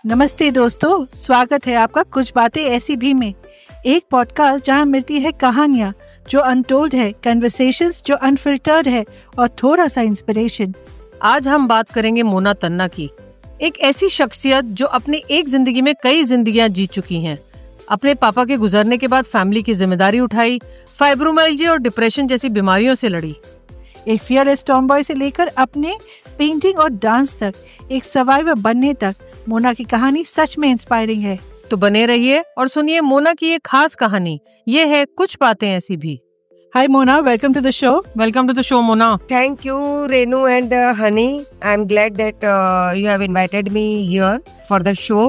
नमस्ते दोस्तों, स्वागत है आपका कुछ बातें ऐसी भी में, एक पॉडकास्ट जहां मिलती है कहानियां जो अनटोल्ड है, कन्वर्सेशंस जो अनफिल्टर्ड है और थोड़ा सा इंस्पिरेशन। आज हम बात करेंगे मोना तन्ना की, एक ऐसी शख्सियत जो अपनी एक जिंदगी में कई जिंदगियां जी चुकी हैं। अपने पापा के गुजरने के बाद फैमिली की जिम्मेदारी उठाई, फाइब्रोमाइल्जिया और डिप्रेशन जैसी बीमारियों से लड़ी। एक फियरलेस टॉमबॉय से लेकर अपने पेंटिंग और डांस तक, एक सर्वाइवर बनने तक, मोना की कहानी सच में इंस्पायरिंग है। तो बने रहिए और सुनिए मोना की एक खास कहानी। ये है कुछ बातें ऐसी भी। Hi Mona, welcome to the show. Welcome to the show, Mona. Thank you, Renu and Honey. I'm glad that you have invited me here for the show.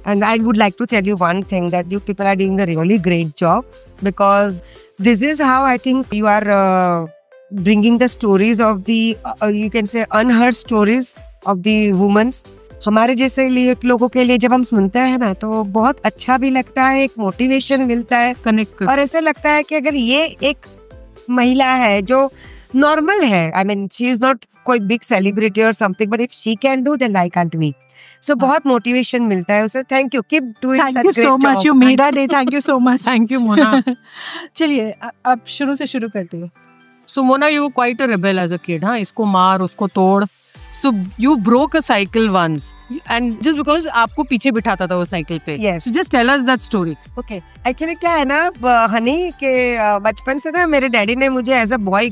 And I would like to tell you one thing, that you people are doing a really great job, because this is how I think you are bringing the stories of the, you can say, unheard stories of the women. हमारे जैसे लोगों के लिए जब हम सुनते हैं ना, तो बहुत अच्छा भी लगता है, एक मोटिवेशन मिलता है, कनेक्ट, और ऐसा लगता है कि अगर ये एक महिला है जो नॉर्मल है, I mean she is not कोई बिग सेलिब्रिटी और something, but if she can do then why can't we. So बहुत मोटिवेशन मिलता है उसे। Thank you, keep doing such great job. Thank you so much, you made our day. Thank you so much. Thank you Mona. चलिए अब शुरू से शुरू करते हैं। So Mona, you were quite a rebel as a kid, हाँ? इसको मार, उसको तोड़। So you broke a cycle once, and just because आपको पीछे बिठाता था वो साइकिल पे। Yes. So just tell us that story. Okay, actually क्या है ना हनी के बचपन से ना मेरे डैडी ने मुझे एज अ बॉय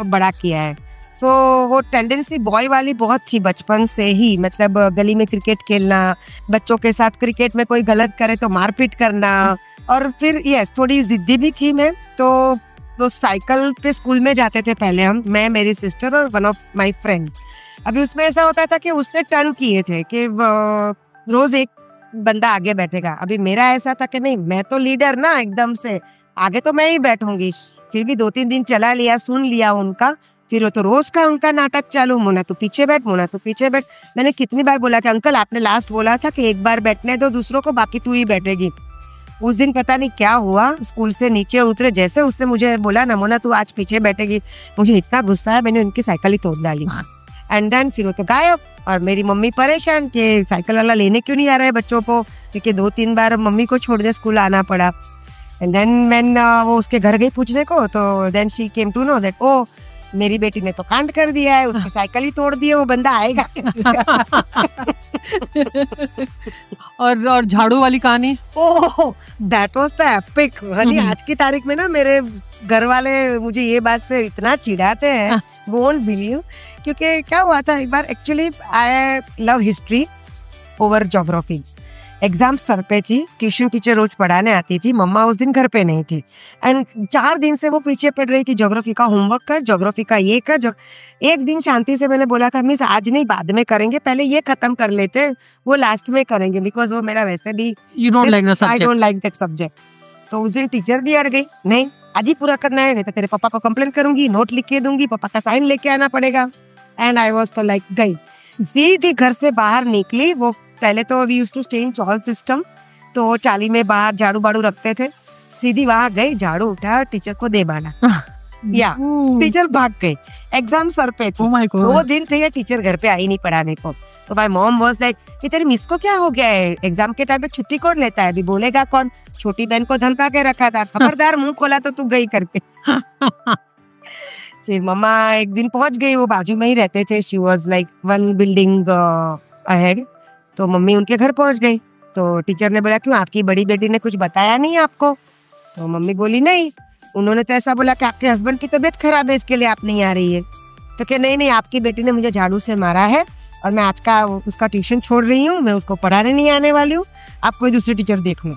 बड़ा किया है। सो वो टेंडेंसी बॉय वाली बहुत थी बचपन से ही, मतलब गली में क्रिकेट खेलना, बच्चों के साथ क्रिकेट में कोई गलत करे तो मारपीट करना, और फिर यस थोड़ी जिद्दी भी थी मैं। तो साइकिल पे स्कूल में जाते थे पहले हम, मैं, मेरी सिस्टर और वन ऑफ माय फ्रेंड। अभी उसमें ऐसा होता था कि उसने टर्न किए थे कि रोज एक बंदा आगे बैठेगा। अभी मेरा ऐसा था कि नहीं, मैं तो लीडर ना, एकदम से आगे तो मैं ही बैठूंगी। फिर भी 2-3 दिन चला लिया, सुन लिया उनका, फिर वो तो रोज का उनका नाटक चालू, मोना तू पीछे बैठ, मोना तू पीछे बैठ। मैंने कितनी बार बोला कि अंकल आपने लास्ट बोला था कि एक बार बैठने दो दूसरों को, बाकी तू ही बैठेगी। उस दिन पता नहीं क्या हुआ, स्कूल से नीचे उतरे जैसे उससे मुझे बोला ना, मोना तू आज पीछे बैठेगी, मुझे इतना गुस्सा है, मैंने उनकी साइकिल ही तोड़ डाली। एंड देन फिर वो तो गायब, और मेरी मम्मी परेशान कि साइकिल वाला लेने क्यों नहीं आ रहा है बच्चों को, क्योंकि 2-3 बार मम्मी को छोड़ने स्कूल आना पड़ा। एंड देन मैन वो उसके घर गई पूछने को, तो then she came to know that ओ मेरी बेटी ने तो कांड कर दिया है, उसकी साइकिल ही तोड़ दी है, वो बंदा आएगा। और झाड़ू वाली कहानी, oh that was the epic Honey. आज की तारीख में ना मेरे घर वाले मुझे ये बात से इतना चिढ़ाते हैं, वोंट बिलीव। क्योंकि क्या हुआ था एक बार, actually I love history over geography. Exam सर पे थी, ट्यूशन टीचर रोज पढ़ाने आती थी, मम्मा उस दिन घर पे नहीं थी, एंड 4 दिन से वो पीछे पड़ रही थी, ज्योग्राफी का होमवर्क कर, ज्योग्राफी का ये कर। एक दिन शांति से मैंने बोला था, मिस आज नहीं, बाद में करेंगे, पहले ये खत्म कर लेते, वो लास्ट में करेंगे, बिकॉज वो मेरा वैसे भी you don't like the subject. I don't like that subject. तो उस दिन टीचर भी अड़ गई, नहीं आज ही पूरा करना है, नहीं तो तेरे पापा को कंप्लेंट करूंगी, नोट लिख के दूंगी, पापा का साइन लेके आना पड़ेगा। एंड आई वाज तो लाइक गई, सीधी घर से बाहर निकली। वो पहले तो we used to stay in chawl system, तो चाली में बाहर झाड़ू बाड़ू रखते थे, सीधी वहां गई, झाड़ू उठाया, टीचर को दे बाला, या टीचर भाग गई। एग्जाम सर पे थी, 2 दिन थे, ये टीचर घर पे आई नहीं पढ़ाने को। तो माय मॉम वाज लाइक, ये तेरी मिस को क्या हो गया है, एग्जाम के टाइम पे छुट्टी कौन लेता है, अभी बोलेगा कौन, छोटी बहन को धमका के रखा था, खबरदार मुंह खोला तो तू गई करके। फिर मम्मा एक दिन पहुंच गई, वो बाजू में ही रहते थे, she was like 1 building ahead. तो मम्मी उनके घर पहुंच गई, तो टीचर ने बोला क्यों आपकी बड़ी बेटी ने कुछ बताया नहीं आपको? तो मम्मी बोली नहीं, उन्होंने तो ऐसा बोला कि आपके हस्बैंड की तबीयत खराब है, इसके लिए आप नहीं आ रही है। तो क्या नहीं, आपकी बेटी ने मुझे झाड़ू से मारा है, और मैं आज का उसका ट्यूशन छोड़ रही हूँ, मैं उसको पढ़ाने नहीं आने वाली हूँ, आप कोई दूसरी टीचर देख लो।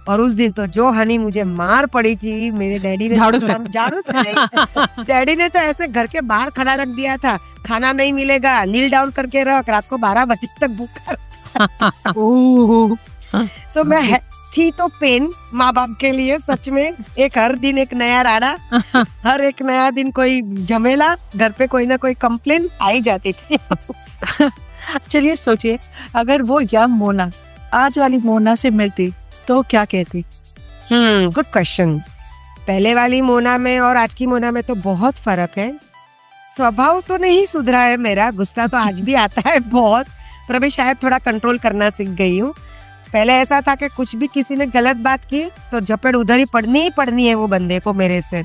और उस दिन तो जो हनी मुझे मार पड़ी थी, मेरे डैडी ने झाड़ू से नहीं, डैडी ने तो ऐसे घर के बाहर खड़ा रख दिया था, खाना नहीं मिलेगा, नील डाउन करके रख, रात को 12 बजे तक भूखा। सो मैं थी तो पेन माँ बाप के लिए सच में, एक हर दिन एक नया राड़ा, हर एक नया दिन कोई झमेला, घर पे कोई ना कोई कंप्लेन आई जाती थी। चलिए सोचिए, अगर वो यंग मोना आज वाली मोना से मिलती तो क्या कहती? Good question. पहले वाली मोना में और आज की मोना में तो बहुत फर्क है। स्वभाव तो नहीं सुधरा है मेरा, गुस्सा तो आज भी आता है बहुत, पर अभी शायद थोड़ा कंट्रोल करना सीख गई हूँ। पहले ऐसा था कि कुछ भी किसी ने गलत बात की तो झपड़ उधर ही पड़नी है वो बंदे को मेरे से।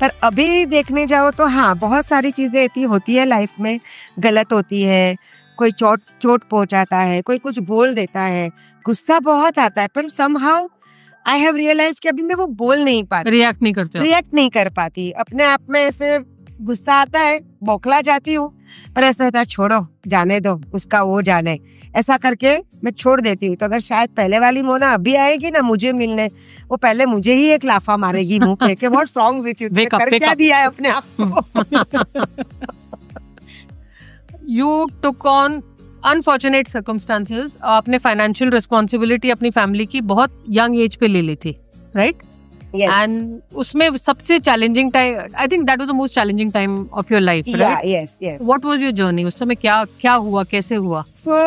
पर अभी देखने जाओ तो हाँ, बहुत सारी चीज़ें ऐसी होती है लाइफ में, गलत होती है, कोई चोट पहुंचाता है, कोई कुछ बोल देता है, गुस्सा बहुत आता है, पर समहाउ आई हैव रियलाइज कि अभी मैं वो बोल नहीं पाती, रिएक्ट नहीं कर पाती। अपने आप में ऐसे गुस्सा आता है, बौखला जाती हूँ, पर ऐसा होता है छोड़ो, जाने दो, उसका वो जाने, ऐसा करके मैं छोड़ देती हूँ। तो अगर शायद पहले वाली मोना अभी आएगी ना मुझे मिलने, वो पहले मुझे ही एक लाफा मारेगी मुंह पे कि व्हाट्स रॉन्ग विद यू, कर क्या दिया है अपने आप को। You took on unfortunate circumstances. आपने फाइनेंशियल रिस्पॉन्सिबिलिटी अपनी फैमिली की बहुत यंग एज पे ले ली थी, राइट? Yes. एंड उसमें सबसे challenging time, I think that was the most challenging time of your life, right? Yes. What was your journey? उस समय क्या हुआ, कैसे हुआ? So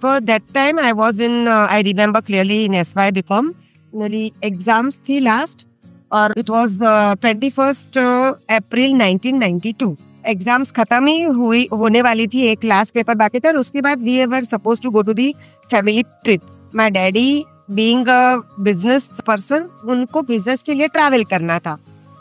for that time I was in I remember clearly in SY BCom. मेरी exams थी last, और it was 21 April 1992। Exams खत्म ही होने वाली थी, एक लास्ट पेपर बाकी था, और उसके बाद we were suppose to go to the family trip. My daddy being a business person, उनको बिजनेस के लिए ट्रैवल करना था,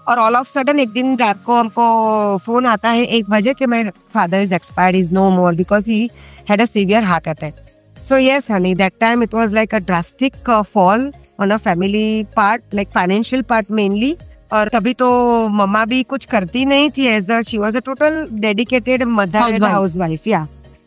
और ऑल ऑफ सडन एक दिन रात को हमको फोन आता है 1 बजे कि my father is expired, is no more because he had a severe heart attack. So yes honey, that time it was like a drastic fall on a family part, like financial part mainly. और तभी तो मम्मा भी कुछ करती नहीं थी, as a she was a total dedicated mother and housewife, या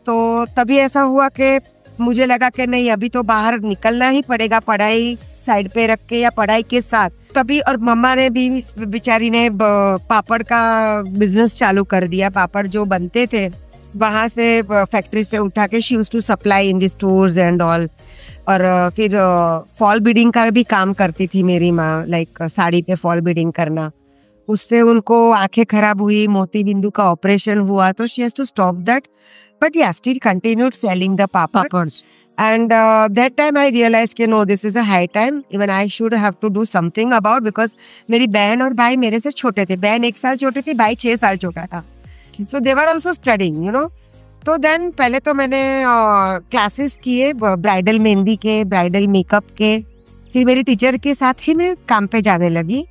तो तभी ऐसा हुआ कि मुझे लगा कि नहीं, अभी तो बाहर निकलना ही पड़ेगा, पढ़ाई साइड पे रख के या पढ़ाई के साथ। तभी और मम्मा ने भी बेचारी ने पापड़ का बिजनेस चालू कर दिया। पापड़ जो बनते थे वहां से फैक्ट्री से उठा के she used to supply in the stores and all. और फिर फॉल बीडिंग का भी काम करती थी मेरी माँ, लाइक साड़ी पे फॉल बीडिंग करना। उससे उनको आंखें खराब हुई, मोती बिंदु का ऑपरेशन हुआ, तो she has to stop that, but yeah still continued selling the papads. And that time I realize कि no, this is a high time, even I should have to do something about, because मेरी बहन और भाई मेरे से छोटे थे। बहन 1 साल छोटी थी, भाई 6 साल छोटा था, so they were also studying, you know. तो देन पहले तो मैंने क्लासेस किए ब्राइडल मेहंदी के, ब्राइडल मेकअप के, फिर मेरी टीचर के साथ ही मैं काम पे जाने लगी।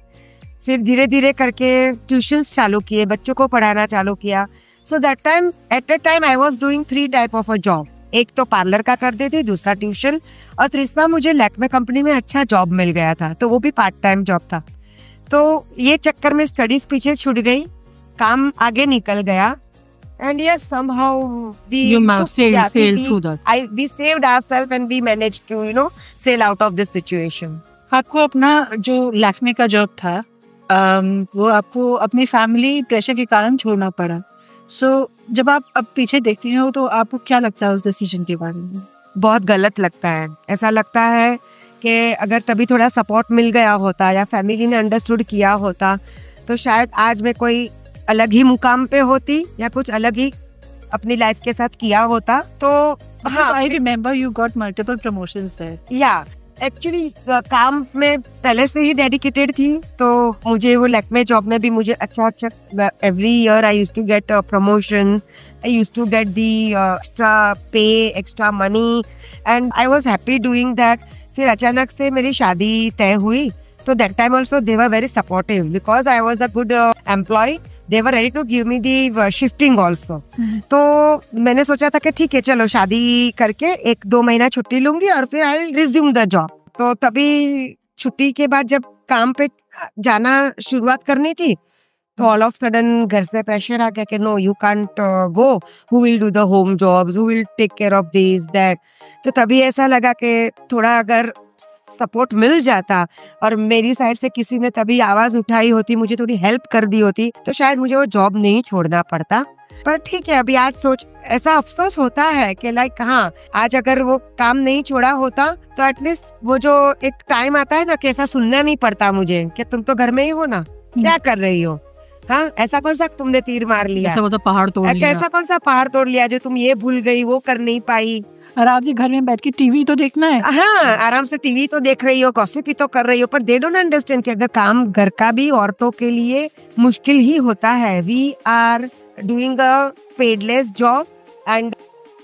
फिर धीरे धीरे करके ट्यूशंस चालू किए, बच्चों को पढ़ाना चालू किया। So that time at the time I was doing 3 type of a job. एक तो पार्लर का करते थे, दूसरा ट्यूशन, और तीसरा मुझे लैक्मे कंपनी में अच्छा जॉब मिल गया था, तो वो भी पार्ट टाइम जॉब था। तो ये चक्कर में स्टडीज पीछे छूट गई, काम आगे निकल गया। And yes, somehow we sailed through that. We saved ourselves and we managed to, you know, sail out of this situation. आपको अपना जो लैक्मे का जॉब था वो आपको अपनी फैमिली प्रेशर के कारण छोड़ना पड़ा। सो जब आप अब पीछे देखती हो तो आपको क्या लगता है उस डिसीजन के बारे में? बहुत गलत लगता है। ऐसा लगता है कि अगर तभी थोड़ा सपोर्ट मिल गया होता या फैमिली ने अंडरस्टूड किया होता तो शायद आज मैं कोई अलग ही मुकाम पे होती या कुछ अलग ही अपनी लाइफ के साथ किया होता। तो हाँ, I remember you got multiple promotions there. या एक्चुअली काम में पहले से ही डेडिकेटेड थी, तो मुझे वो लैक्मे जॉब में भी मुझे अच्छा every year I used to get promotion, I used to get the extra pay, extra money, and I was happy doing that. फिर अचानक से मेरी शादी तय हुई, तो that time also they were very supportive because I was a good employee. They were ready to give me the shifting also. तो मैंने सोचा था कि ठीक है, चलो शादी करके 1-2 महीना छुट्टी लूंगी और फिर I'll resume the job. तो तभी छुट्टी के बाद जब काम पे जाना शुरुआत करनी थी तो ऑल ऑफ सडन घर से प्रेशर आ गया कि no, you can't go, who will do the home jobs, who will take care of this that. तो तभी ऐसा लगा कि थोड़ा अगर सपोर्ट मिल जाता और मेरी साइड से किसी ने तभी आवाज उठाई होती, मुझे थोड़ी हेल्प कर दी होती, तो शायद मुझे वो जॉब नहीं छोड़ना पड़ता। पर ठीक है, अभी आज सोच ऐसा अफसोस होता है कि लाइक हाँ, आज अगर वो काम नहीं छोड़ा होता तो एटलीस्ट वो जो एक टाइम आता है ना कि ऐसा सुनना नहीं पड़ता मुझे कि तुम तो घर में ही हो ना, क्या कर रही हो, हाँ ऐसा कौन सा तुमने तीर मार लिया, ऐसा कौन सा पहाड़ तोड़ लिया, ऐसा कौन सा पहाड़ तोड़ लिया जो तुम ये भूल गई, वो कर नहीं पाई। आराम से घर में बैठ के टीवी तो देखना है। हाँ, आराम से टीवी तो देख रही हो, गॉसिप भी तो कर रही हो, पर दे डोंट अंडरस्टैंड कि अगर काम घर का भी औरतों के लिए मुश्किल ही होता है। We are doing a paidless job and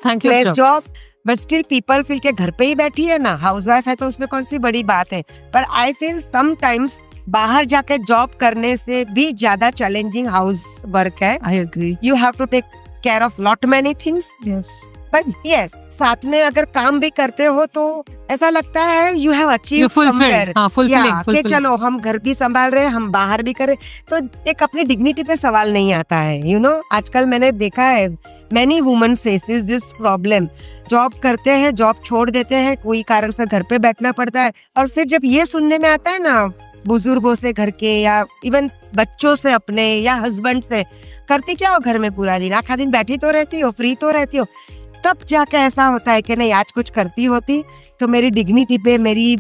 thankless job, but still people feel के घर पे ही बैठी है ना, हाउसवाइफ है तो उसमें कौन सी बड़ी बात है। पर आई फील समटाइम्स बाहर जाके जॉब करने से भी ज्यादा चैलेंजिंग हाउस वर्क है। I agree. You have to take care of lot many things, but yes साथ में अगर काम भी करते हो तो ऐसा लगता है यू हैव अचीव्ड समवेयर, कि चलो हम घर भी संभाल रहे हैं, हम बाहर भी कर रहे, तो एक अपनी डिग्निटी पे सवाल नहीं आता है। यू नो, आजकल मैंने देखा है many women faces this problem. Job करते हैं, जॉब छोड़ देते हैं, कोई कारण से घर पे बैठना पड़ता है, और फिर जब ये सुनने में आता है ना बुजुर्गों से घर के, या इवन बच्चों से अपने, या हस्बैंड से, करती क्या हो घर में पूरा दिन, आखा दिन बैठी तो रहती हो, फ्री तो रहती हो, तब जाके ऐसा होता है कि नहीं आज कुछ करती होती तो मेरी डिग्निटी पे, मेरी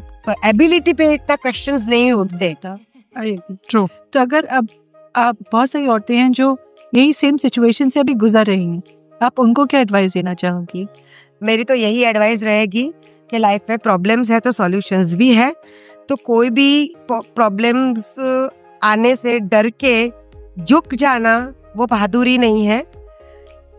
एबिलिटी पे इतना क्वेश्चंस नहीं उठते। ट्रू। तो अगर अब आप बहुत सारी औरतें हैं जो यही सेम सिचुएशन से अभी गुजर रही हैं, आप उनको क्या एडवाइस देना चाहोगी? मेरी तो यही एडवाइस रहेगी कि लाइफ में प्रॉब्लम्स है तो सॉल्यूशंस भी है, तो कोई भी प्रॉब्लम्स आने से डर के झुक जाना वो बहादुरी नहीं है,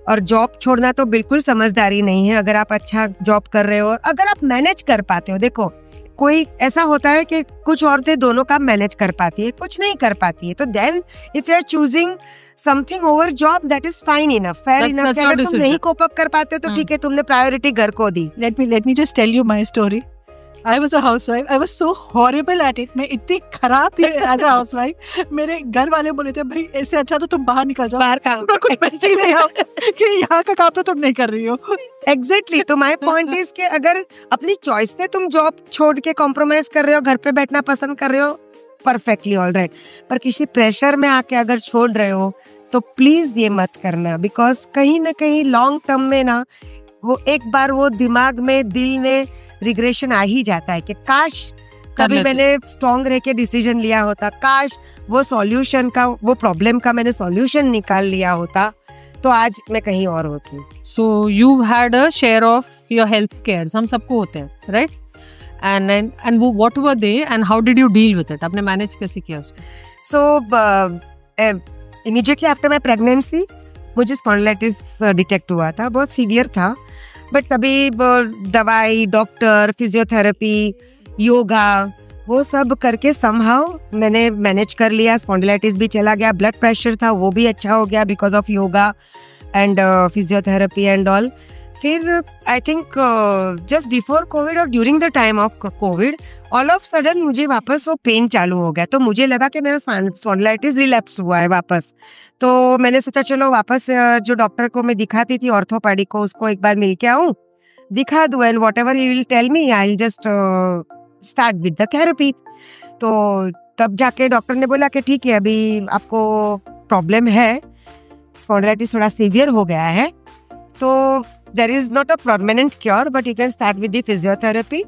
और जॉब छोड़ना तो बिल्कुल समझदारी नहीं है। अगर आप अच्छा जॉब कर रहे हो, अगर आप मैनेज कर पाते हो, देखो कोई ऐसा होता है कि कुछ औरतें दोनों काम मैनेज कर पाती है, कुछ नहीं कर पाती है, तो then if you are choosing something over job, that is fine enough, fair enough. अगर तुम नहीं कोप अप कर पाते हो तो ठीक है, तुमने प्रायोरिटी घर को दी। Let me just tell you my story. I was a housewife. I was so horrible at it. मैं इतनी खराब थी as a housewife. मेरे घर वाले बोले थे भाई इससे अच्छा तो तुम बाहर निकल जाओ, बाहर काम कुछ पैसे ले आओ कि यहाँ का काम तो तुम नहीं कर रही हो। Exactly. तो my point is कि अगर अपनी चॉइस से तुम जॉब छोड़ के कॉम्प्रोमाइज कर रहे हो, घर पे बैठना पसंद कर रहे हो, परफेक्टली ऑल राइट, पर किसी प्रेशर में आके अगर छोड़ रहे हो तो प्लीज ये मत करना, बिकॉज कहीं ना कहीं लॉन्ग टर्म में ना वो एक बार वो दिमाग में, दिल में रिग्रेशन आ ही जाता है कि काश कभी मैंने स्ट्रॉन्ग रह के डिसीजन लिया होता, काश वो सॉल्यूशन का, वो प्रॉब्लम का मैंने सॉल्यूशन निकाल लिया होता तो आज मैं कहीं और होती। So you had a share of your health scares, हम सबको होते हैं, राइट? एंड वो what were they and how did you deal with it? आपने मैनेज कैसे किया उसको? So immediately after my pregnancy मुझे स्पॉन्डिलाइटिस डिटेक्ट हुआ था, बहुत सीवियर था, बट तभी दवाई, डॉक्टर, फिजियोथेरेपी, योगा, वो सब करके समहाउ मैंने मैनेज कर लिया। स्पॉन्डिलाइटिस भी चला गया, ब्लड प्रेशर था वो भी अच्छा हो गया because of yoga and physiotherapy and all. फिर I think just before Covid और during the time of Covid all of sudden मुझे वापस वो पेन चालू हो गया, तो मुझे लगा कि मेरा स्पॉन्डिलाइटिस रिलैप्स हुआ है वापस। तो मैंने सोचा चलो वापस जो डॉक्टर को मैं दिखाती थी, ऑर्थोपेडिक को, उसको एक बार मिल के आऊँ, दिखा दूँ, and whatever he will tell me I will just start with the therapy. तो तब जाके डॉक्टर ने बोला कि ठीक है अभी आपको प्रॉब्लम है, स्पॉन्डिलाइटिस थोड़ा सीवियर हो गया है, तो there is not a permanent cure, but you can start with the physiotherapy.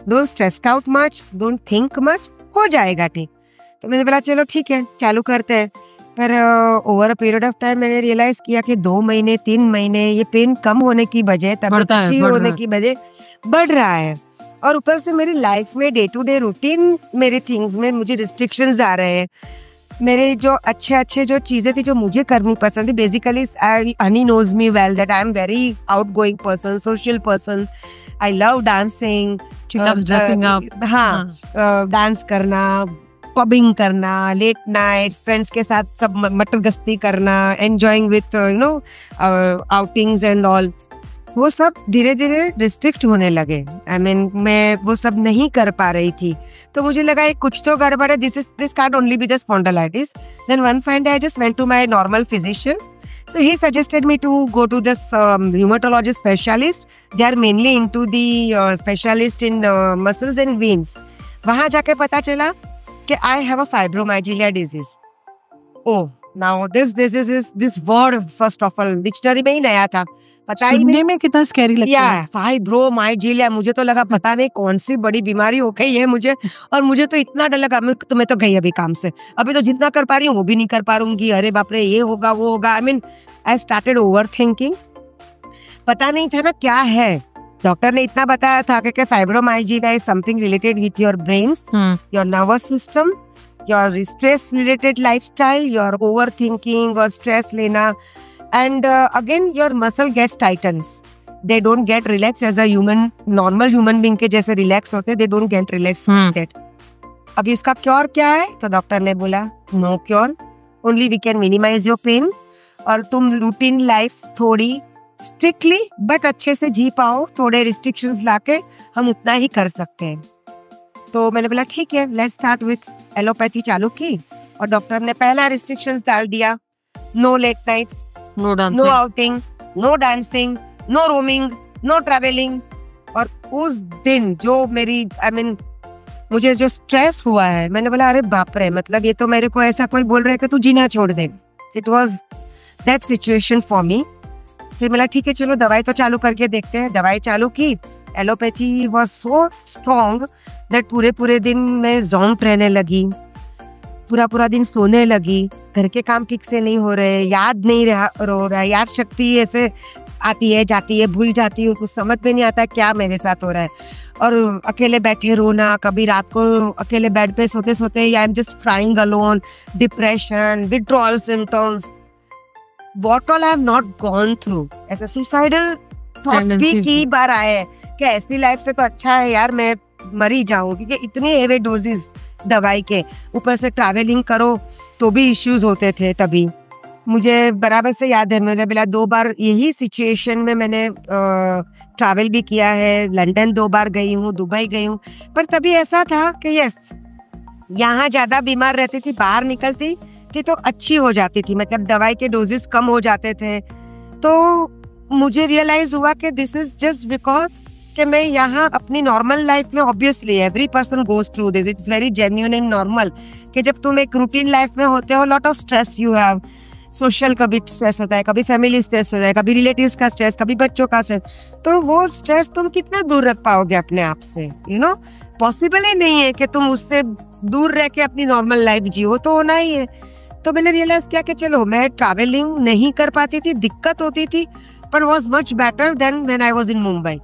Don't stress out much, don't think much, हो जाएगा ठीक। तो मैंने बोला चलो ठीक है चालू करते हैं। पर over a period of time मैंने रियलाइज किया कि 2 महीने 3 महीने ये पेन कम होने की बजाय, तबीयत अच्छी होने की बजाय बढ़ रहा है, और ऊपर से मेरी लाइफ में डे टू डे रूटीन, मेरे थिंग्स में मुझे रिस्ट्रिक्शंस आ रहे हैं। मेरे जो अच्छे जो चीजें थी जो मुझे करनी पसंद थी, basically honey knows me well that I am very outgoing person, social person, I love dancing, dressing up, हाँ, डांस करना, पबिंग करना, लेट नाइट्स, फ्रेंड्स के साथ सब मटर गश्ती करना, enjoying with you know outings and all, वो सब धीरे धीरे रिस्ट्रिक्ट होने लगे। I mean, मैं वो सब नहीं कर पा रही थी, तो मुझे लगा ये कुछ तो गड़बड़ है, this can't only be the spondylitis. Then one fine day I just went to my normal physician. So he suggested me to go to this rheumatologist specialist. They are mainly into the specialist in muscles and veins. वहाँ जाके पता चला कि I have a fibromyalgia disease. Oh, now this disease is this word first of all dictionary में ही नया था, पता ही नहीं में कितना स्कैरी लगता है। फाइब्रोमाइल्जिया, मुझे तो लगा पता नहीं कौन सी बड़ी बीमारी हो गई है मुझे, और मुझे तो इतना डर लगा, मैं तो गई अभी काम से, अभी तो जितना कर पा रही हूँ वो भी नहीं कर पा रूंगी, अरे बाप रे ये होगा वो होगा। I mean I started over thinking, पता नहीं था ना क्या है। डॉक्टर ने इतना बताया था कि fibromyalgia is something related with your brains, your nervous system, your stress related lifestyle, your overthinking और स्ट्रेस लेना, and again your muscle gets tightens, they don't get relax as a human, normal human being के जैसे relax होते, they don't get relax that. अभी उसका cure क्या है? तो डॉक्टर ने बोला no cure, only we can minimize your pain, और तुम रूटीन लाइफ थोड़ी स्ट्रिक्टली बट अच्छे से जी पाओ, थोड़े रिस्ट्रिक्शंस लाके हम उतना ही कर सकते हैं। तो मैंने बोला ठीक है, लेट्स स्टार्ट विथ एलोपैथी चालू की, और डॉक्टर ने पहला रिस्ट्रिक्शंस डाल दिया, no late nights, no outing, no dancing, no roaming, no travelling. और उस दिन जो मेरी मुझे जो स्ट्रेस हुआ है, मैंने बोला अरे बाप रे, मतलब ये तो मेरे को ऐसा कोई बोल रहा है कि तू जीना छोड़ दे। It was that situation for me. फिर बोला ठीक है चलो दवाई तो चालू करके देखते हैं। दवाई चालू की। Allopathy was so strong that पूरे दिन में ज़ोंट रहने लगी, पूरा दिन सोने लगी, घर के काम ठीक से नहीं हो रहे, याद नहीं हो रहा, याद शक्ति ऐसे आती है जाती है, भूल जाती हूँ, कुछ समझ में नहीं आता क्या मेरे साथ हो रहा है। और अकेले बैठे रोना, कभी रात को अकेले बेड पे सोते सोते I am just crying alone, depression, withdrawal symptoms, what all I have not gone through. ऐसे सुसाइडल थॉट्स भी की बार आए हैं कि ऐसी लाइफ से तो अच्छा है यार मैं मर ही जाऊं, क्योंकि इतने हेवी डोजेस दवाई के, ऊपर से ट्रैवलिंग करो तो भी इश्यूज होते थे। तभी मुझे बराबर से याद है, मैंने बोला 2 बार यही सिचुएशन में मैंने ट्रैवल भी किया है, लंदन 2 बार गई हूँ, दुबई गई हूँ। पर तभी ऐसा था कि यस, यहाँ ज्यादा बीमार रहती थी, बाहर निकलती थी तो अच्छी हो जाती थी, मतलब दवाई के डोजेस कम हो जाते थे। तो मुझे रियलाइज हुआ कि दिस इज जस्ट बिकॉज कि मैं यहाँ अपनी नॉर्मल लाइफ में, obviously every person goes through this, it's very genuine and normal कि जब तुम एक रूटीन लाइफ में होते हो, lot of stress you have, social कभी स्ट्रेस होता है, कभी फैमिली स्ट्रेस होता है, कभी रिलेटिव्स का स्ट्रेस, कभी बच्चों का स्ट्रेस। तो वो स्ट्रेस तुम कितना दूर रख पाओगे अपने आप से? यू नो, पॉसिबल ही नहीं है कि तुम उससे दूर रह के अपनी नॉर्मल लाइफ जियो, तो होना ही है। तो मैंने रियलाइज किया कि चलो, मैं ट्रैवलिंग नहीं कर पाती थी, दिक्कत होती थी, पर was much better than when I was in Mumbai.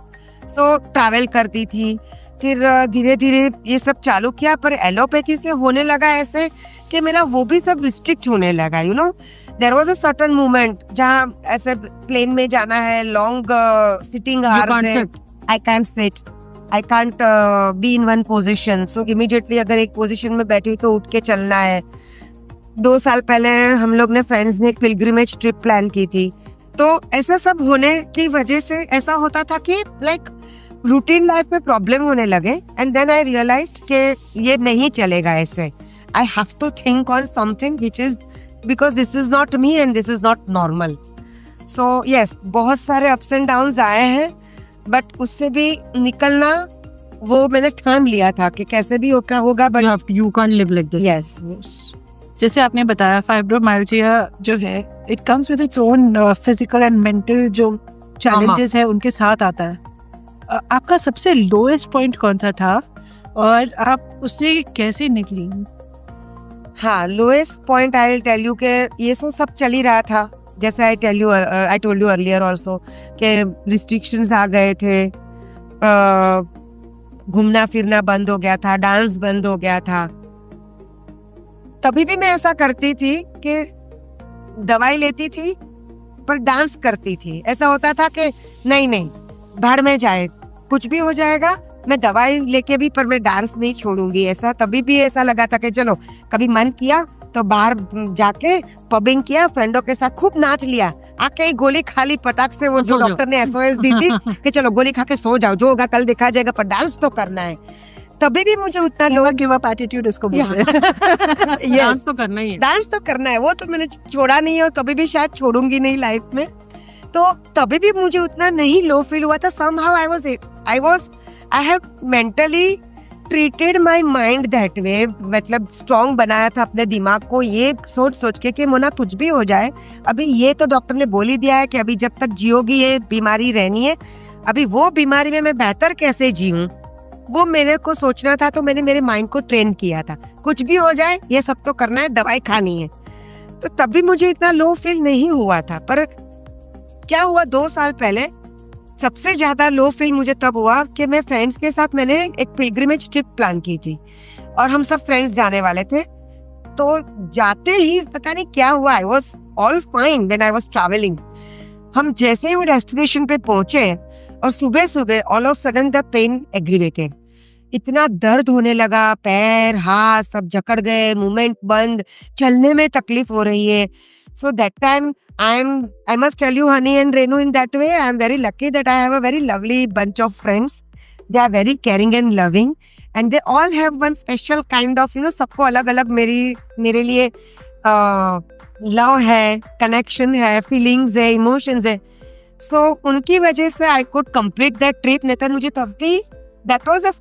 So travel करती थी, फिर धीरे धीरे ये सब चालू किया। पर एलोपैथी से होने लगा ऐसे कि मेरा वो भी सब रिस्ट्रिक्ट होने लगा। You know, there was a certain moment जहाँ ऐसे प्लेन में जाना है, लॉन्ग सिटिंग आवर्स है, I can't sit, I can't be in one position, so immediately अगर एक पोजीशन में बैठी तो उठ के चलना है। 2 साल पहले हम लोग ने, फ्रेंड्स ने, एक पिलग्रिमेज ट्रिप प्लान की थी। तो ऐसा सब होने की वजह से ऐसा होता था कि लाइक रूटीन लाइफ में प्रॉब्लम होने लगे, एंड देन आई रियलाइज्ड कि ये नहीं चलेगा ऐसे। I have to think on something which is, because this is not me and this is not normal. So yes, बहुत सारे अप्स एंड डाउन्स आए हैं, बट उससे भी निकलना वो मैंने ठान लिया था कि कैसे भी होगा, but you can live like this. Yes, जैसे आपने बताया फाइब्रोमाइल्जिया जो है, it comes with its own physical and mental जो चैलेंजेस है उनके साथ आता है। आपका सबसे लोएस्ट पॉइंट कौन सा था और आप उससे कैसे निकली? हाँ, lowest point I will tell you कि ये सब चल ही रहा था, जैसे I told you earlier also कि रिस्ट्रिक्शंस आ गए थे, घूमना फिरना बंद हो गया था, डांस बंद हो गया था। तभी भी मैं ऐसा करती थी कि दवाई लेती थी पर डांस करती थी। ऐसा होता था कि नहीं भाड़ में जाए, कुछ भी हो जाएगा, मैं दवाई लेके भी पर मैं डांस नहीं छोड़ूंगी। ऐसा तभी भी ऐसा लगा था कि चलो, कभी मन किया तो बाहर जाके पबिंग किया, फ्रेंडों के साथ खूब नाच लिया, आके गोली खा ली पटाख से, वो जो डॉक्टर ने SOS दी थी कि चलो गोली खा के सो जाओ, जो होगा कल देखा जाएगा, पर डांस तो करना है। तभी भी मुझे उतना लो गिव अप एटीट्यूड इसको बोलते हैं। डांस तो करना ही है, डांस तो करना है, वो तो मैंने छोड़ा नहीं है और कभी भी शायद छोड़ूंगी नहीं लाइफ में। तो तभी भी मुझे उतना नहीं लो फील हुआ था। somehow I have mentally treated my mind that way, मतलब स्ट्रॉन्ग बनाया था अपने दिमाग को ये सोच के कि मोना कुछ भी हो जाए, अभी ये तो डॉक्टर ने बोल ही दिया है कि अभी जब तक जियोगी ये बीमारी रहनी है, अभी वो बीमारी में मैं बेहतर कैसे जीऊं, वो मेरे को सोचना था। तो मैंने मेरे माइंड को ट्रेन किया था, कुछ भी हो जाए ये सब तो करना है, दवाई खानी है। तो तभी मुझे इतना लो फील नहीं हुआ था। पर क्या हुआ, 2 साल पहले सबसे ज्यादा लो फील मुझे तब हुआ कि मैं फ्रेंड्स के साथ मैंने एक पिलग्रिमेज ट्रिप प्लान की थी और हम सब फ्रेंड्स जाने वाले थे। तो जाते ही पता नहीं क्या हुआ, I was all fine when I was travelling. हम जैसे ही वो डेस्टिनेशन पे पहुंचे और सुबह सुबह all of sudden the pain aggravated, इतना दर्द होने लगा, पैर हाथ सब जकड़ गए, मूवमेंट बंद, चलने में तकलीफ हो रही है. So that time I must tell you, Honey and Renu, in that way I am very lucky that I have a very lovely bunch of friends. They are very caring and loving and they all have one special kind of, सबको अलग अलग मेरे लिए love है, connection है, feelings है, emotions है. So उनकी वजह से I could complete that trip. नहीं तो मुझे तब भी that was a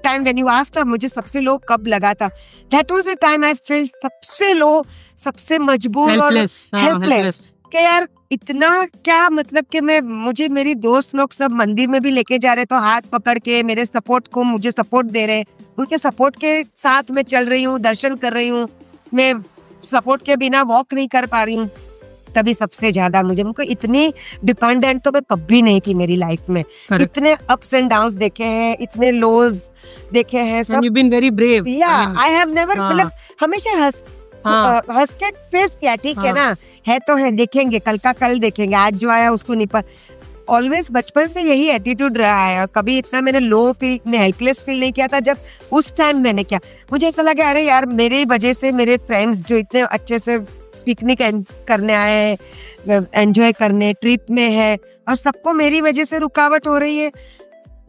time when you asked मुझे सबसे लो कब लगा था, that was a time I felt सबसे लो, सबसे मजबूर और helpless कि यार इतना क्या, मतलब कि मुझे मेरी दोस्त लोग सब मंदिर में भी लेके जा रहे तो हाथ पकड़ के मेरे सपोर्ट को मुझे सपोर्ट दे रहे, उनके सपोर्ट के साथ मैं चल रही हूँ, दर्शन कर रही हूँ, मैं सपोर्ट के बिना वॉक नहीं कर पा रही हूँ. तभी सबसे ज्यादा मुझको इतनी डिपेंडेंट तो मैं कभी नहीं थी मेरी लाइफ में. इतने अप्स एंड डाउन्स देखे हैं, इतने लोज देखे हैं सब. You've been very brave. Yeah, I have never, मतलब हमेशा हंस के फेस किया, ठीक है ना, है तो है, देखेंगे कल का कल देखेंगे, आज जो आया उसको नहीं. ऑलवेज बचपन से यही एटीट्यूड रहा है और कभी इतना मैंने लो फील, हेल्पलेस फील नहीं किया था. जब उस टाइम मैंने किया, मुझे ऐसा लगा अरे यार मेरी वजह से मेरे फ्रेंड्स जो इतने अच्छे से पिकनिक करने आए, एंजॉय करने ट्रिप में है, और सबको मेरी वजह से रुकावट हो रही है.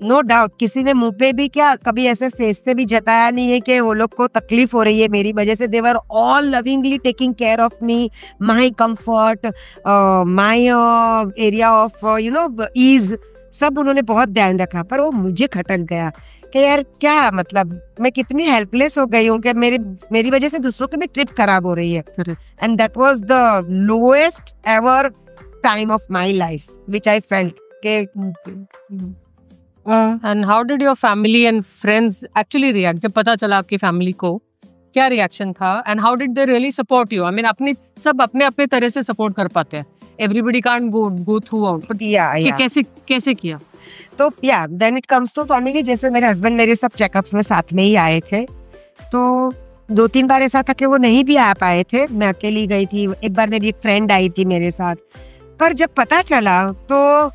नो डाउट किसी ने मुंह पे भी क्या कभी ऐसे फेस से भी जताया नहीं है कि वो लोग को तकलीफ हो रही है मेरी वजह से. They were all lovingly taking care of me, my comfort, my area of ease, सब उन्होंने बहुत ध्यान रखा. पर वो मुझे खटक गया कि यार क्या, मतलब मैं कितनी हेल्पलेस हो गई हूँ कि मेरी वजह से दूसरों की भी ट्रिप खराब हो रही है. And that was the lowest ever time of my life which I felt के. And how did your family and friends actually react जब पता चला आपकी फैमिली को, क्या रिएक्शन था? And how did they really support you? I mean अपने अपने तरह से सपोर्ट कर पाते हैं, everybody can't go throughout, but कैसे किया? तो when it comes to family, जैसे मेरे हस्बैंड मेरे सब चेकअप्स में साथ में ही आए थे, तो 2-3 बार ऐसा था कि वो नहीं भी आ पाए थे, मैं अकेली गई थी. एक बार मेरी एक फ्रेंड आई थी मेरे साथ. पर जब पता चला तो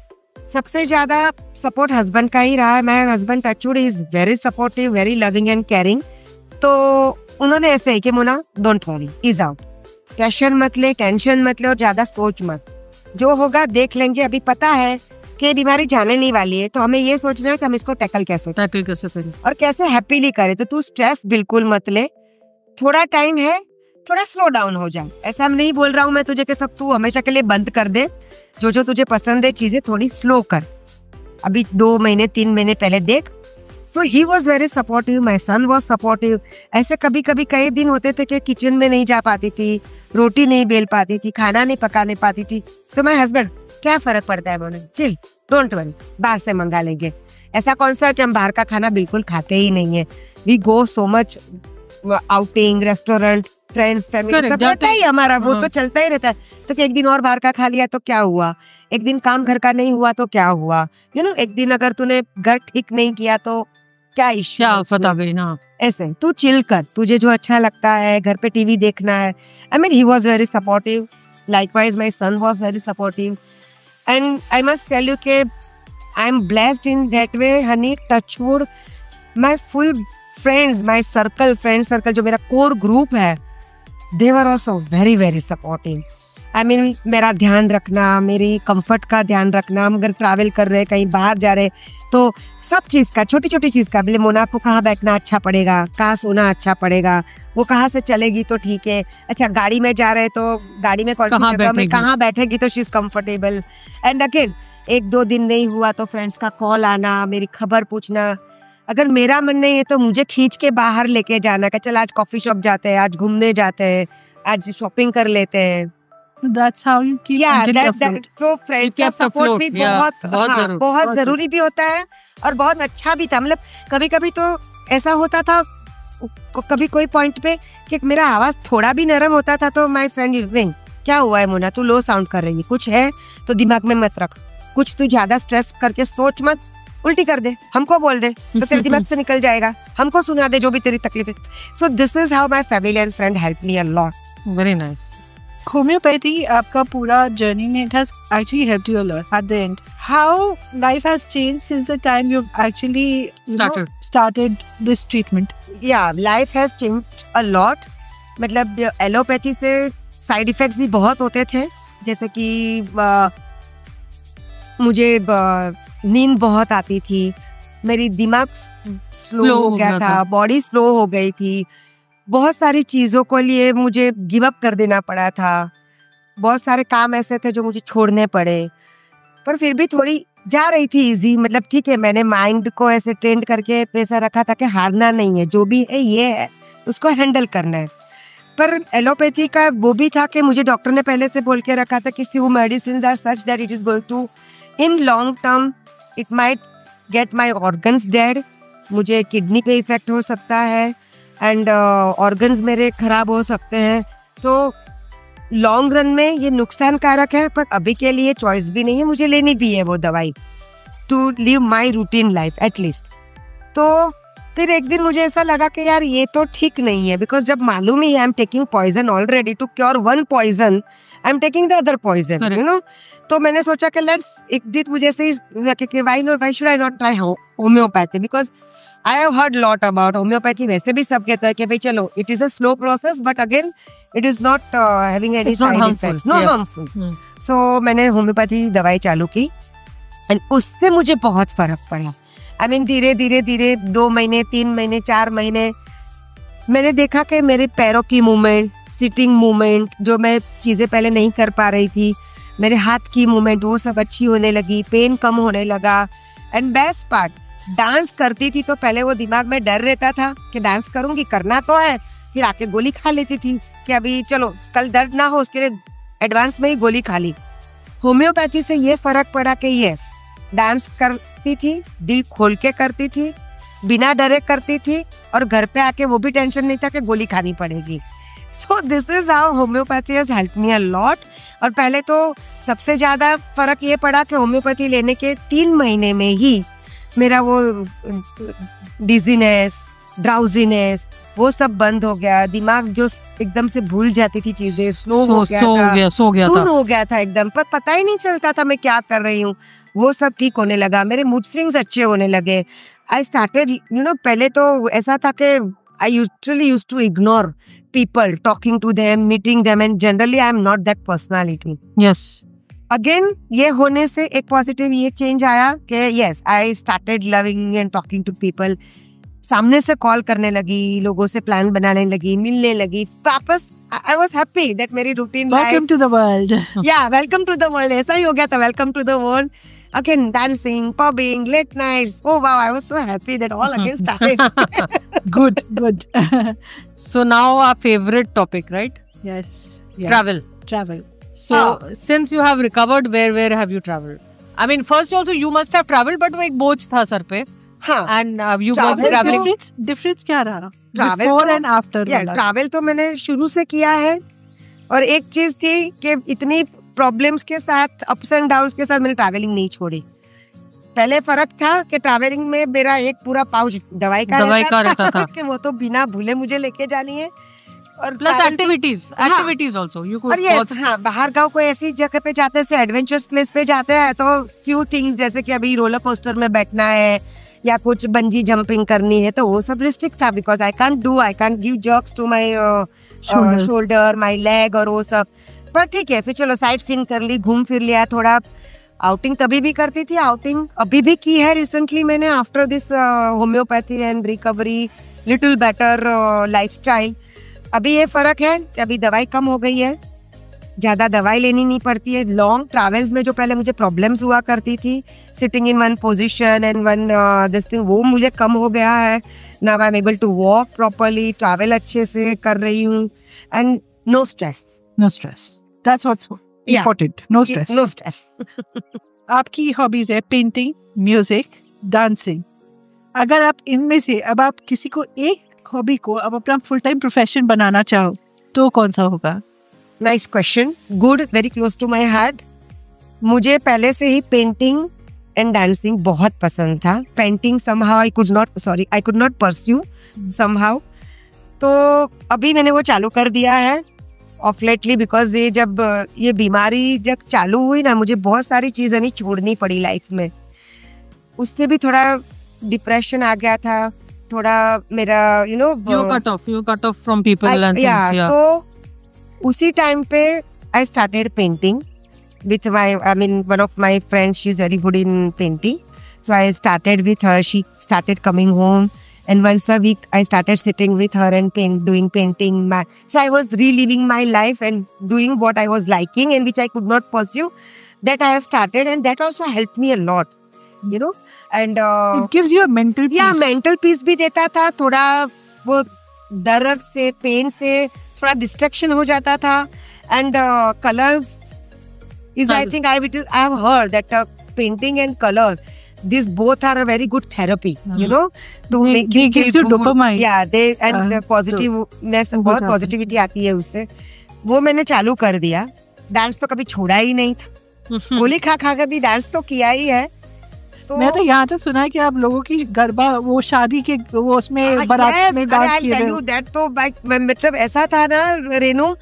सबसे ज्यादा सपोर्ट हस्बैंड का ही रहा. My husband touch wood is very supportive, very loving and caring. तो उन्होंने ऐसे ही कि Mona don't worry, is out, pressure मत ले, टेंशन मत ले और ज्यादा सोच मत, जो होगा देख लेंगे. अभी पता है कि बीमारी जाने नहीं वाली है, तो हमें ये सोचना है कि हम इसको टैकल कैसे करें और कैसे हैप्पीली करें. तो तू स्ट्रेस बिल्कुल मत ले, थोड़ा टाइम है, थोड़ा स्लो डाउन हो जाए. ऐसा नहीं बोल रहा हूँ मैं तुझे कि सब तू हमेशा के लिए बंद कर दे, जो तुझे पसंद है चीजें थोड़ी स्लो कर, अभी 2 महीने 3 महीने पहले देख. So he was very supportive, my son was supportive. ऐसे कभी कई दिन होते थे कि किचन में नहीं जा पाती थी, रोटी नहीं बेल पाती थी, खाना नहीं पकाने पाती थी. तो माय हस्बैंड, क्या फर्क पड़ता है बोले, चिल, डोंट वरी, बाहर से मंगा लेंगे. ऐसा कौन सा कि हम बाहर का खाना बिल्कुल खाते ही नहीं है. We go so much outing, restaurant, friends, family, सब रहता ही हमारा, वो तो चलता ही रहता है. तो कि एक दिन और बाहर का खा लिया तो क्या हुआ, एक दिन काम घर का नहीं हुआ तो क्या हुआ, एक दिन अगर तूने घर ठीक नहीं किया तो क्या इश्यू, पता गई ना. ऐसे तू चिल कर, तुझे जो अच्छा लगता है, घर पे टीवी देखना है. I mean he was very supportive, likewise my son was very supportive. And I must tell you कि I am blessed in that way, honey, touchwood. My full friends, my friend circle जो मेरा core group है, they were also very very supportive. I mean मेरा ध्यान रखना, मेरी comfort का ध्यान रखना. हम अगर ट्रैवल कर रहे, कहीं बाहर जा रहे, तो सब चीज़ का, छोटी छोटी चीज़ का, बोले मोना को कहाँ बैठना अच्छा पड़ेगा, कहाँ सोना अच्छा पड़ेगा, वो कहाँ से चलेगी तो ठीक है. अच्छा गाड़ी में जा रहे तो गाड़ी में कौन सी जगह में कहाँ बैठेगी तो she is comfortable. And again 1-2 दिन नहीं हुआ तो फ्रेंड्स का कॉल आना, मेरी खबर पूछना. अगर मेरा मन नहीं है तो मुझे खींच के बाहर लेके जाना कि चल आज कॉफी शॉप जाते हैं, आज घूमने जाते हैं, आज शॉपिंग कर लेते हैं. That's how you keep afloat. तो फ्रेंड का सपोर्ट भी बहुत जरूरी भी होता है और बहुत अच्छा भी था. मतलब कभी कभी तो ऐसा होता था, कभी कोई पॉइंट पे कि मेरा आवाज थोड़ा भी नरम होता था तो माय फ्रेंड, नहीं क्या हुआ है मोना, तू लो साउंड कर रही है, कुछ है तो दिमाग में मत रख, कुछ तू ज्यादा स्ट्रेस करके सोच मत, उल्टी कर दे, हमको बोल दे तो तेरे दिमाग से निकल जाएगा, हमको सुना दे जो भी तेरी तकलीफ है. So this is how my family and friend help me a lot. Very nice. homeopathy आपका पूरा journey में it has actually helped you a lot at the end. How life has changed since the time you've actually started this treatment? Yeah, life has changed a lot. मतलब allopathy से side effects भी बहुत होते थे, जैसे कि मुझे नींद बहुत आती थी, मेरी दिमाग स्लो हो गया था, बॉडी स्लो हो गई थी, बहुत सारी चीज़ों को लिए मुझे गिव अप कर देना पड़ा था, बहुत सारे काम ऐसे थे जो मुझे छोड़ने पड़े, पर फिर भी थोड़ी जा रही थी इजी. मतलब ठीक है, मैंने माइंड को ऐसे ट्रेन करके पैसा रखा था कि हारना नहीं है, जो भी है ये है, उसको हैंडल करना है. पर एलोपैथी का वो भी था कि मुझे डॉक्टर ने पहले से बोल के रखा था कि few medicine are such that it is going to in long term it might get my organs dead. मुझे किडनी पे इफेक्ट हो सकता है एंड ऑर्गन्स मेरे खराब हो सकते हैं. सो लॉन्ग रन में ये नुकसानकारक है, पर अभी के लिए चॉइस भी नहीं है, मुझे लेनी भी है वो दवाई to live my routine life at least. तो फिर एक दिन मुझे ऐसा लगा कि यार ये तो ठीक नहीं है, बिकॉज जब मालूम ही I am taking poison already, to cure one poison I am taking the other poison, you know. तो मैंने सोचा कि लेट्स, एक दिन मुझे ऐसे ही why should I not try homeopathy, because I have heard lot about homeopathy. वैसे भी सब कहते हैं कि भाई चलो it is a slow process, but again it is not having any side effects, no harmful. सो मैंने होम्योपैथी दवाई चालू की एंड उससे मुझे बहुत फर्क पड़ा. आई मीन धीरे धीरे 2 महीने, 3 महीने, 4 महीने मैंने देखा कि मेरे पैरों की मूवमेंट, सिटिंग मूवमेंट, जो मैं चीज़ें पहले नहीं कर पा रही थी, मेरे हाथ की मूवमेंट, वो सब अच्छी होने लगी, पेन कम होने लगा. एंड बेस्ट पार्ट, डांस करती थी तो पहले वो दिमाग में डर रहता था कि डांस करूँगी, करना तो है, फिर आके गोली खा लेती थी कि अभी चलो कल दर्द ना हो, उसके लिए एडवांस में ही गोली खा ली. होम्योपैथी से ये फर्क पड़ा कि यस, डांस करती थी, दिल खोल के करती थी, बिना डरे करती थी, और घर पे आके वो भी टेंशन नहीं था कि गोली खानी पड़ेगी. So this is how homeopathy has helped me a lot. और पहले तो सबसे ज्यादा फर्क ये पड़ा कि होम्योपैथी लेने के 3 महीने में ही मेरा वो डिजीनेस, ड्राउजीनेस, वो सब बंद हो गया. दिमाग जो एकदम से भूल जाती थी चीजें, स्लो हो गया था, सुन हो गया था एकदम, पर पता ही नहीं चलता था मैं क्या कर रही हूँ, वो सब ठीक होने लगा. मेरे मूड स्विंग्स अच्छे होने लगे. आई स्टार्टेड, यू नो, पहले तो ऐसा था कि I usually used to ignore people, talking to them, meeting them, and generally I am not that personality. Yes. Again ये होने से एक पॉजिटिव ये चेंज आया कि yes, I started loving and talking to people. सामने से कॉल करने लगी, लोगों से प्लान बनाने लगी, मिलने लगी वापस. आई वॉज हैप्पी दैट मेरी routine life, welcome to the world. या वेलकम टू द वर्ल्ड, ऐसा ही हो गया था, welcome to the world. Again dancing, pubbing, late nights. Oh wow, I was so happy that all again started. Good. So now our favorite topic, right? Yes. Travel. So since you have recovered, where have you traveled? I mean, first also you must have traveled, but वो एक बोझ था sir पे. हाँ. And you must be traveling. Difference क्या रहा? Travel Before तो, and after. Travel तो मैंने शुरू से किया है. और एक चीज थी कि इतनी प्रॉब्लम्स के साथ, अप्स एंड डाउन्स के साथ, मैंने ट्रैवलिंग नहीं छोड़ी. पहले फर्क था कि ट्रैवलिंग में मेरा एक पूरा पाउच दवाई का रहता था कि वो तो बिना भूले मुझे लेके जानी है. और plus activities also you could. और यस, हाँ, बाहर गांव कोई ऐसी जगह पे जाते हैं, एडवेंचरस प्लेस पे जाते हैं, तो फ्यू थिंग्स, जैसे कि अभी रोलर कोस्टर में बैठना है या कुछ बंजी जंपिंग करनी है, तो वो सब रिस्ट्रिक्ट था, because I can't give jerks to my shoulder, my leg और वो सब. पर ठीक है, फिर चलो साइट सीइंग कर ली, घूम फिर लिया थोड़ा. आउटिंग तभी भी करती थी, आउटिंग अभी भी की है रिसेंटली मैंने, after this homeopathy and recovery, little better lifestyle. अभी ये फर्क है कि अभी दवाई कम हो गई है, ज्यादा दवाई लेनी नहीं पड़ती है. लॉन्ग ट्रैवल्स में जो पहले मुझे प्रॉब्लम्स हुआ करती थी, sitting in one position and one this thing, वो मुझे कम हो गया है. Now I am able to walk properly, travel अच्छे से कर रही हूँ, and no stress. That's what's important. No stress. आपकी हॉबीज है पेंटिंग, म्यूजिक, डांसिंग. अगर आप इनमें से अब आप किसी को एक हॉबी को अब अपना फुल टाइम प्रोफेशन बनाना चाहो तो कौन सा होगा? Nice question, good, very close to my heart. मुझे पहले से ही पेंटिंग एंड डांसिंग बहुत पसंद था. Painting somehow I could not pursue somehow. तो अभी मैंने वो चालू कर दिया है ऑफ लेटली बिकॉज ये जब ये बीमारी जब चालू हुई ना, मुझे बहुत सारी चीज़ें नहीं छोड़नी पड़ी लाइफ में। उससे भी थोड़ा डिप्रेशन आ गया था, थोड़ा मेरा you cut off from people and things, yeah. तो उसी टाइम पे I started painting with one of my friends, she's very good in painting. So I started with her. She started coming home, and once a week I started sitting with her and doing painting. So I was reliving my life and doing what I was liking and which I could not pursue. That I have started, and that also helped me a lot. And it gives you a mental peace. Yeah, mental peace भी देता था, थोड़ा वो दर्द से, pen से थोड़ा distraction हो जाता था. And colors is, I think I have heard that painting and color, these both are a very good therapy, to make you feel good. Dopamine. Yeah, and positiveness, बहुत positivity आती है उससे. वो मैंने चालू कर दिया. डांस तो कभी छोड़ा ही नहीं था. गोली खा के भी डांस तो किया ही है. तो मैं तो यहाँ तक सुना है कि आप लोगों की गरबा, वो शादी के वो उसमें बारात में डांस किए थे. दैट तो मतलब ऐसा था ना रेनू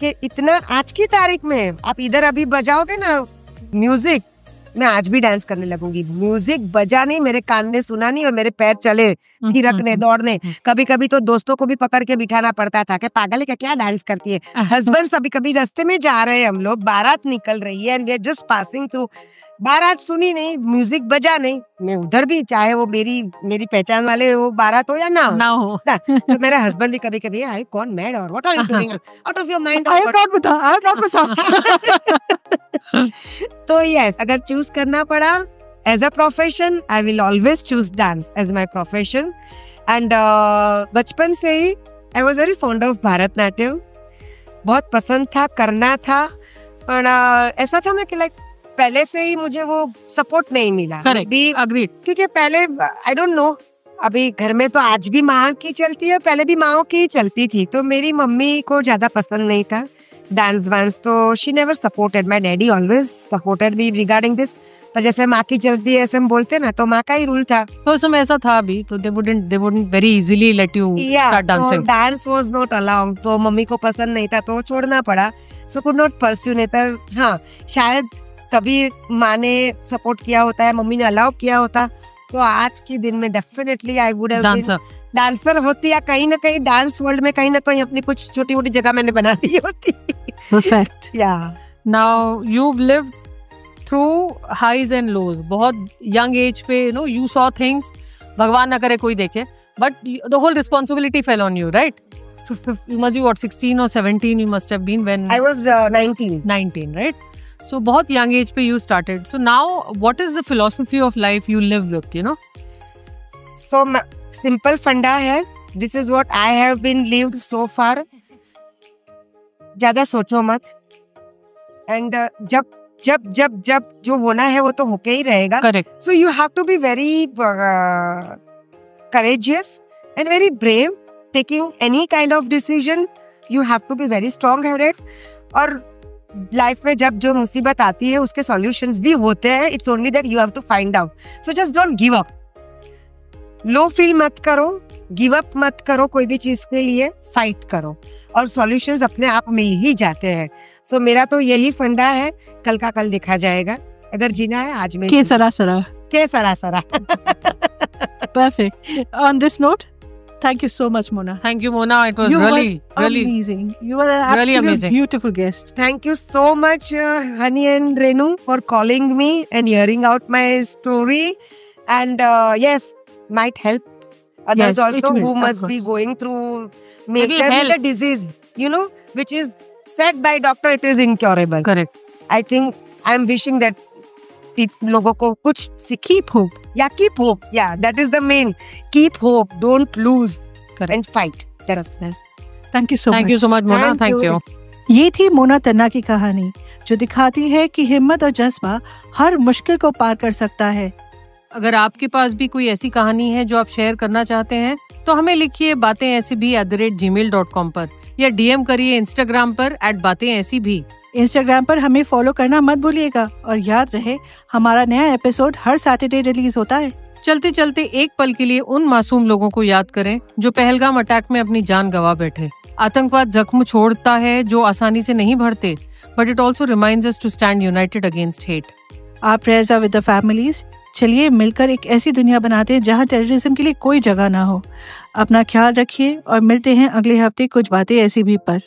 कि इतना आज की तारीख में आप इधर अभी बजाओगे ना म्यूजिक, मैं आज भी डांस करने लगूंगी. म्यूजिक बजा नहीं, मेरे कान ने सुना नहीं और मेरे पैर चले थिरकने दौड़ने. कभी कभी तो दोस्तों को भी पकड़ के बिठाना पड़ता था कि पागल है क्या डांस करती है. हस्बैंड कभी कभी रास्ते में जा रहे हैं, हम लोग बारात निकल रही है and we are just passing through, बारात सुनी नहीं, म्यूजिक बजा नहीं, मैं उधर भी, चाहे वो मेरी पहचान वाले वो बारात हो या ना हो. तो मेरा हस्बैंड भी कभी कभी आई कौन मैड और what are you doing out of your mind. I am not बता. तो यस, अगर चूज करना पड़ा as a profession, I will always choose dance as my profession. And बचपन से ही I was very fond of Bharatanatyam. बहुत पसंद था, करना था, पर ऐसा था ना कि लाइक पहले से ही मुझे वो सपोर्ट नहीं मिला. Agreed. क्योंकि पहले आई डोंट नो, अभी घर में तो आज भी माँ की चलती है, पहले भी माँ की चलती थी. तो मेरी मम्मी को ज्यादा पसंद नहीं था डांस वांस, तो she never supported. My daddy always supported me regarding this. पर जैसे माँ की चलती है ऐसे हम बोलते ना, तो माँ का ही रूल था. तो समय ऐसा था अभी, तो they wouldn't very easily let you start dancing. Dance was not allowed, तो मम्मी को पसंद नहीं था तो छोड़ना पड़ा. So could not pursue. नहीं था, हाँ शायद तभी माँ ने सपोर्ट किया होता है, मम्मी ने अलाउ किया होता, तो आज के दिन में definitely I would have been dancer होती, या कहीं ना कहीं डांस वर्ल्ड में कहीं ना कहीं अपनी कुछ छोटी मोटी जगह मैंने बना ली होती. Perfect. Yeah. Now you've lived through highs and lows. बहुत young age पे you saw things, भगवान ना करे कोई देखे, but the whole responsibility fell on you, right? You must be what, 16 or 17 you must have been when... I was 19. 19, right? So बहुत young age पे you started. So now what is the philosophy of life you live with, So simple फंडा है. This is what I have been lived so far. ज्यादा सोचो मत. And जब जो होना है वो तो होके ही रहेगा. Correct. So you have to be very courageous and very brave taking any kind of decision. You have to be very strong headed. और लाइफ में जब जो मुसीबत आती है उसके सॉल्यूशंस भी होते हैं. It's only that you have to find out. So just don't give up. Low feel मत करो, गिव अप मत करो, कोई भी चीज के लिए फाइट करो और सॉल्यूशंस अपने आप मिल ही जाते हैं. सो मेरा तो यही फंडा है, कल का कल देखा जाएगा. अगर जीना है आज में के सरा सरा. Perfect. On this note, thank you so much, Mona. Thank you, Mona. It was really amazing. You were an really absolute beautiful guest. Thank you so much, Hani and Renu, for calling me and hearing out my story. And yes, might help others also who must be going through major with a disease, which is said by doctor it is incurable. Correct. I think I'm wishing that लोगों को कुछ keep hope. Keep hope. Yeah, that is the main. Keep hope. Don't lose. Correct. And fight. That's nice. Thank you so much. Thank you so much, Mona. Thank you. ये थी मोना तन्ना की कहानी, जो दिखाती है कि हिम्मत और जज्बा हर मुश्किल को पार कर सकता है. अगर आपके पास भी कोई ऐसी कहानी है जो आप शेयर करना चाहते हैं, तो हमें लिखिए बातें ऐसी भी @gmail.com पर, या DM करिए Instagram पर @batein-aisi-bhi. Instagram पर हमें फॉलो करना मत भूलिएगा. और याद रहे, हमारा नया एपिसोड हर सैटरडे रिलीज होता है. चलते चलते एक पल के लिए उन मासूम लोगों को याद करें जो पहलगाम अटैक में अपनी जान गंवा बैठे. आतंकवाद जख्म छोड़ता है जो आसानी से नहीं भरते, but it also reminds us to stand united against hate. आप prayers are with the families. चलिए मिलकर एक ऐसी दुनिया बनाते हैं जहां टेररिज्म के लिए कोई जगह ना हो। अपना ख्याल रखिए और मिलते हैं अगले हफ्ते कुछ बातें ऐसी भी पर।